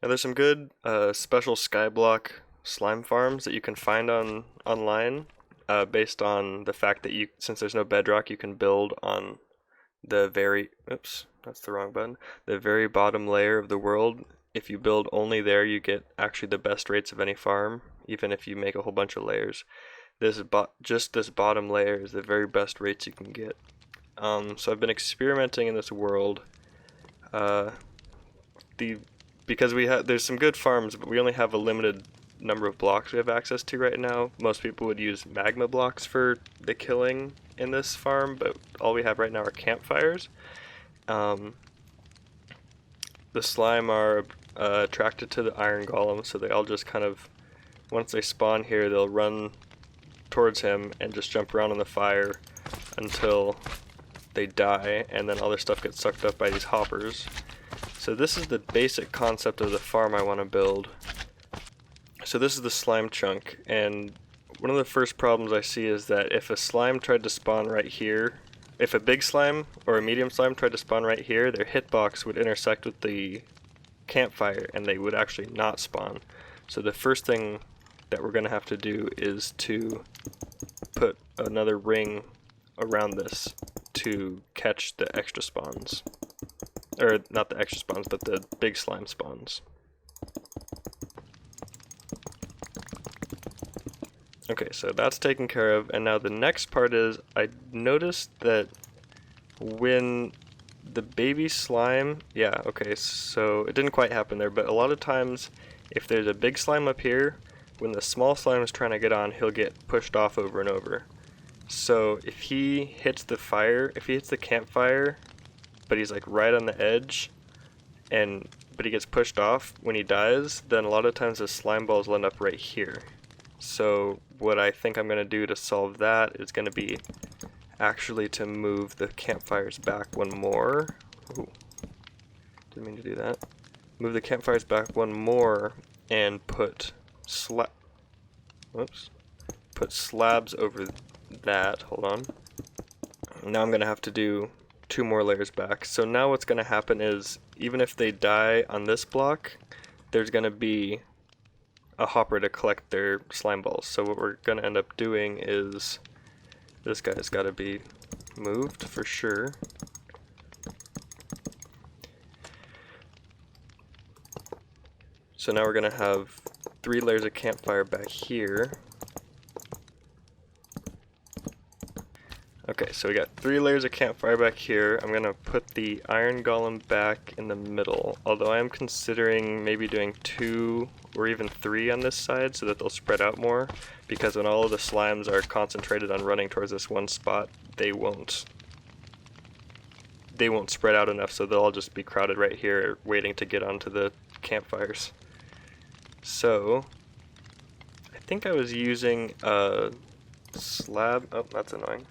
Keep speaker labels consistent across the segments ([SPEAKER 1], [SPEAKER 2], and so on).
[SPEAKER 1] Now there's some good special skyblock slime farms that you can find online based on the fact that since there's no bedrock, you can build on the oops, that's the wrong button, the very bottom layer of the world. If you build only there, you get actually the best rates of any farm, even if you make a whole bunch of layers. Just this bottom layer is the very best rates you can get. So I've been experimenting in this world. Uh, because there's some good farms, but we only have a limited number of blocks we have access to right now. Most people would use magma blocks for the killing in this farm, but all we have right now are campfires. The slime are attracted to the iron golem, so they all just kind of, once they spawn here, they'll run towards him and just jump around on the fire until they die, and then all their stuff gets sucked up by these hoppers. So this is the basic concept of the farm I want to build. So this is the slime chunk, and one of the first problems I see is that if a slime tried to spawn right here, if a big slime or a medium slime tried to spawn right here, their hitbox would intersect with the campfire and they would actually not spawn. So the first thing that we're going to have to do is to put another ring around this to catch the extra spawns. Or not the extra spawns, but the big slime spawns. Okay, so that's taken care of, and now the next part is I noticed that when the baby slime, yeah, okay, so it didn't quite happen there, but a lot of times if there's a big slime up here, when the small slime is trying to get on, he'll get pushed off over and over. So if he hits the campfire, but he's like right on the edge, but he gets pushed off when he dies, then a lot of times the slime balls will end up right here. So what I think I'm going to do to solve that is going to be actually to move the campfires back one more. Ooh, didn't mean to do that. Move the campfires back one more and put slabs over that. Hold on. Now I'm going to have to do 2 more layers back. So now what's going to happen is even if they die on this block, there's going to be a hopper to collect their slime balls. So what we're going to end up doing is this guy's got to be moved for sure. So now we're going to have 3 layers of campfire back here. Okay, so we got 3 layers of campfire back here. I'm going to put the iron golem back in the middle, although I am considering maybe doing 2 or even 3 on this side so that they'll spread out more, because when all of the slimes are concentrated on running towards this one spot, they won't spread out enough, so they'll all just be crowded right here waiting to get onto the campfires. So I think I was using a slab. Oh, that's annoying.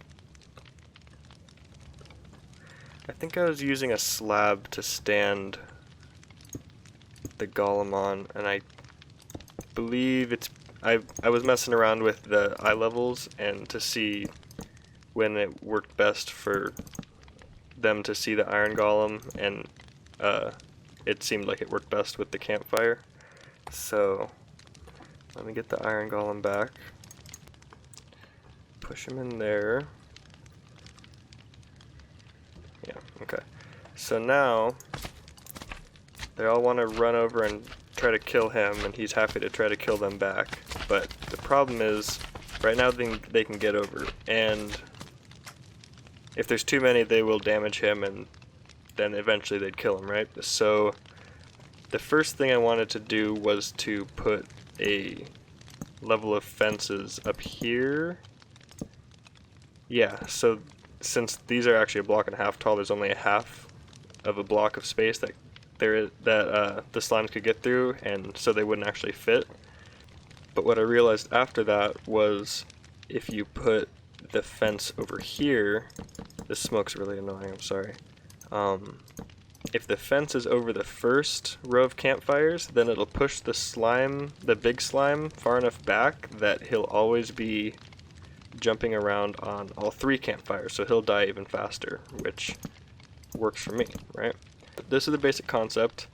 [SPEAKER 1] I think I was using a slab to stand the golem on, and I believe I was messing around with the eye levels and to see when it worked best for them to see the iron golem, and it seemed like it worked best with the campfire. So let me get the iron golem back, push him in there. Yeah, okay. So now they all want to run over and try to kill him, and he's happy to try to kill them back. But the problem is, right now they can get over, and if there's too many, they will damage him, and then eventually they'd kill him, right? So the first thing I wanted to do was to put a level of fences up here. Yeah, so since these are actually a block and a half tall, there's only a half of a block of space that the slimes could get through, and so they wouldn't actually fit. But what I realized after that was if you put the fence over here, this smoke's really annoying, I'm sorry. If the fence is over the first row of campfires, then it'll push the big slime, far enough back that he'll always be jumping around on all 3 campfires, so he'll die even faster, which works for me, right? But this is the basic concept.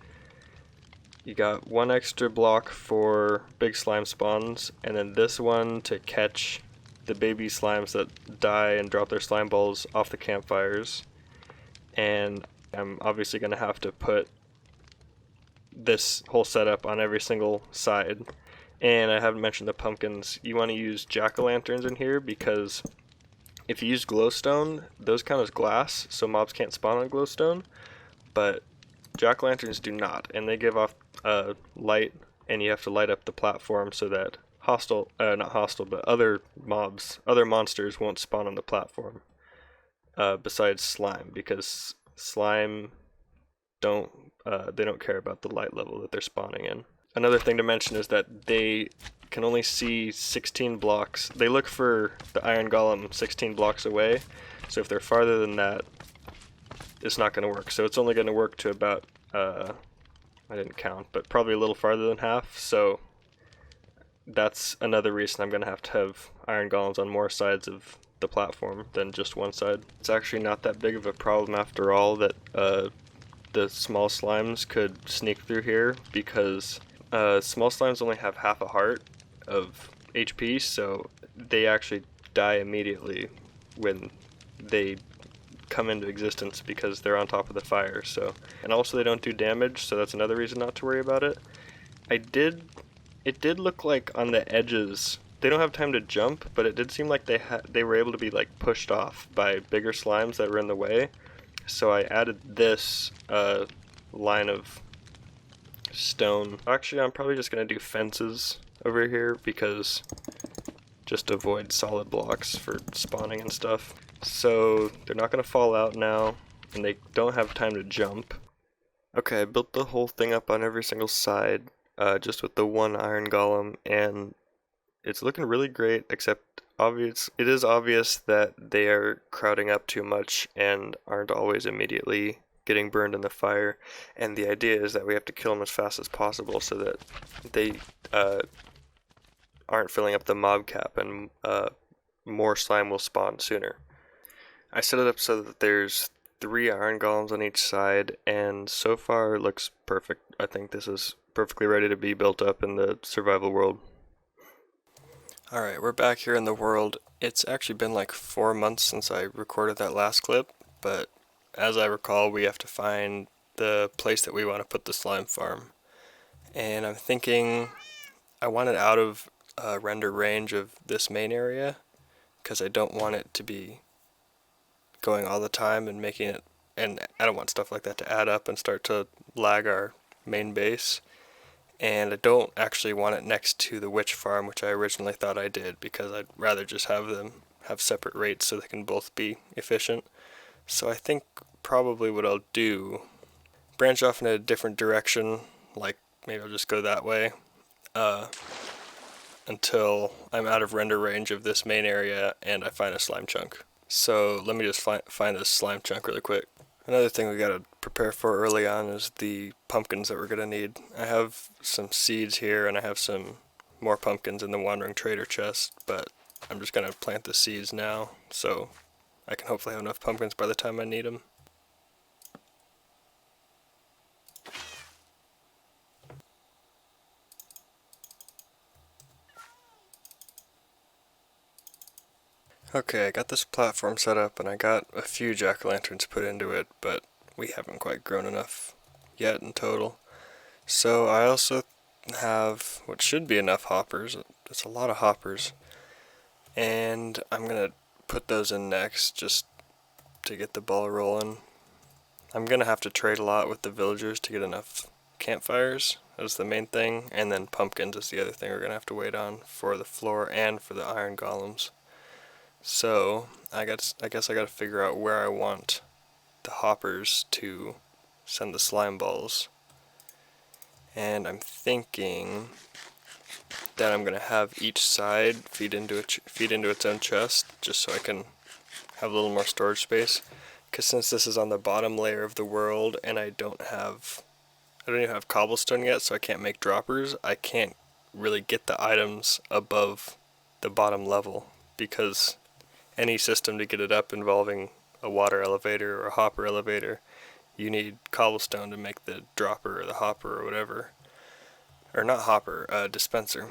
[SPEAKER 1] You got one extra block for big slime spawns, and then this one to catch the baby slimes that die and drop their slime balls off the campfires. And I'm obviously going to have to put this whole setup on every single side. And I haven't mentioned the pumpkins. You want to use jack-o'-lanterns in here because if you use glowstone, those count as glass, so mobs can't spawn on glowstone, but jack-o'-lanterns do not, and they give off light, and you have to light up the platform so that not hostile, but other monsters won't spawn on the platform, besides slime, because slime they don't care about the light level that they're spawning in. Another thing to mention is that they can only see 16 blocks. They look for the iron golem 16 blocks away, so if they're farther than that, it's not going to work. So it's only going to work to about, I didn't count, but probably a little farther than half, so that's another reason I'm going to have iron golems on more sides of the platform than just one side. It's actually not that big of a problem after all that the small slimes could sneak through here, because small slimes only have half a heart of HP, so they actually die immediately when they come into existence because they're on top of the fire. So, and also they don't do damage, so that's another reason not to worry about it. It did look like on the edges they don't have time to jump, but it did seem like they were able to be like pushed off by bigger slimes that were in the way. So I added this line of stone. Actually, I'm probably just gonna do fences over here because just to avoid solid blocks for spawning and stuff. So they're not gonna fall out now, and they don't have time to jump. Okay, I built the whole thing up on every single side, just with the one iron golem, and it's looking really great, except it is obvious that they are crowding up too much and aren't always immediately getting burned in the fire, and the idea is that we have to kill them as fast as possible so that they aren't filling up the mob cap and more slime will spawn sooner. I set it up so that there's 3 iron golems on each side, and so far it looks perfect. I think this is perfectly ready to be built up in the survival world. Alright, we're back here in the world. It's actually been like 4 months since I recorded that last clip, but as I recall, we have to find the place that we want to put the slime farm. And I'm thinking I want it out of render range of this main area, because I don't want it to be going all the time and making it, and I don't want stuff like that to add up and start to lag our main base. And I don't actually want it next to the witch farm, which I originally thought I did, because I'd rather just have them have separate rates so they can both be efficient. So I think probably what I'll do, branch off in a different direction, like maybe I'll just go that way, until I'm out of render range of this main area and I find a slime chunk. So let me just find this slime chunk really quick. Another thing we gotta prepare for early on is the pumpkins that we're gonna need. I have some seeds here and I have some more pumpkins in the wandering trader chest, but I'm just gonna plant the seeds now so I can hopefully have enough pumpkins by the time I need them. Okay, I got this platform set up and I got a few jack-o'-lanterns put into it, but we haven't quite grown enough yet in total. So I also have what should be enough hoppers. It's a lot of hoppers. And I'm gonna put those in next just to get the ball rolling. I'm gonna have to trade a lot with the villagers to get enough campfires. That's the main thing, and then pumpkins is the other thing we're gonna have to wait on for the floor and for the iron golems. So I guess I gotta figure out where I want the hoppers to send the slime balls. And I'm thinking that I'm gonna have each side feed into its own chest, just so I can have a little more storage space. Because since this is on the bottom layer of the world, and I don't even have cobblestone yet, so I can't make droppers. I can't really get the items above the bottom level, because any system to get it up involving a water elevator or a hopper elevator, you need cobblestone to make the dropper or the hopper or whatever. or not hopper, dispenser.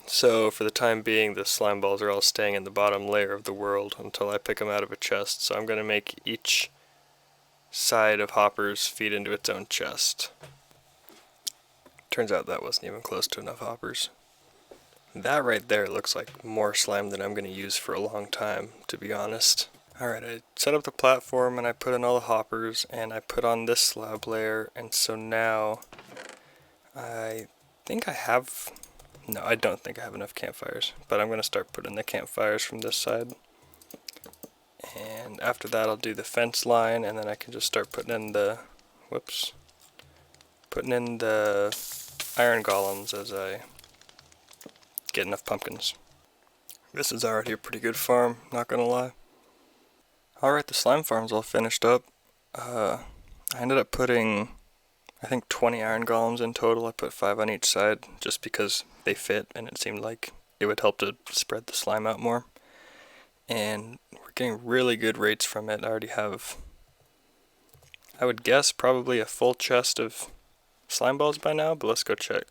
[SPEAKER 1] So for the time being, the slime balls are all staying in the bottom layer of the world until I pick them out of a chest. So I'm going to make each side of hoppers feed into its own chest. Turns out that wasn't even close to enough hoppers. That right there looks like more slime than I'm going to use for a long time, to be honest. Alright, I set up the platform and I put in all the hoppers and I put on this slab layer, and so now I think I have... No, I don't think I have enough campfires, but I'm going to start putting the campfires from this side. And after that I'll do the fence line, and then I can just start putting in the... Whoops. Putting in the iron golems as I get enough pumpkins. This is already a pretty good farm, not gonna lie. Alright, the slime farm's all finished up. I ended up putting, I think, 20 iron golems in total. I put 5 on each side just because they fit and it seemed like it would help to spread the slime out more. And we're getting really good rates from it. I already have, I would guess, probably a full chest of slime balls by now, but let's go check.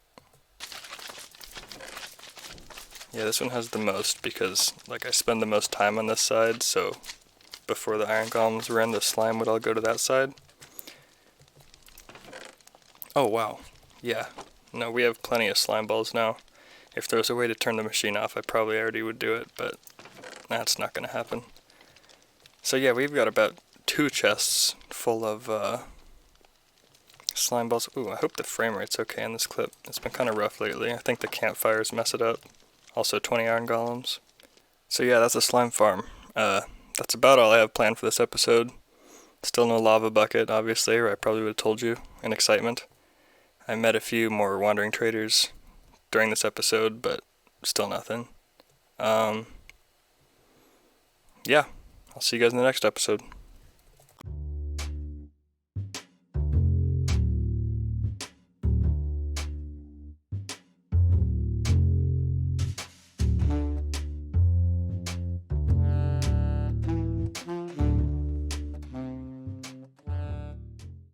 [SPEAKER 1] Yeah, this one has the most because, like, I spend the most time on this side, so before the iron golems were in, the slime would all go to that side. Oh wow, yeah. No, we have plenty of slime balls now. If there was a way to turn the machine off, I probably already would do it, but that's not gonna happen. So yeah, we've got about 2 chests full of slime balls. Ooh, I hope the frame rate's okay in this clip. It's been kind of rough lately. I think the campfires mess it up. Also 20 iron golems. So yeah, that's a slime farm. That's about all I have planned for this episode. Still no lava bucket, obviously, or I probably would have told you in excitement. I met a few more wandering traders during this episode, but still nothing. Yeah, I'll see you guys in the next episode.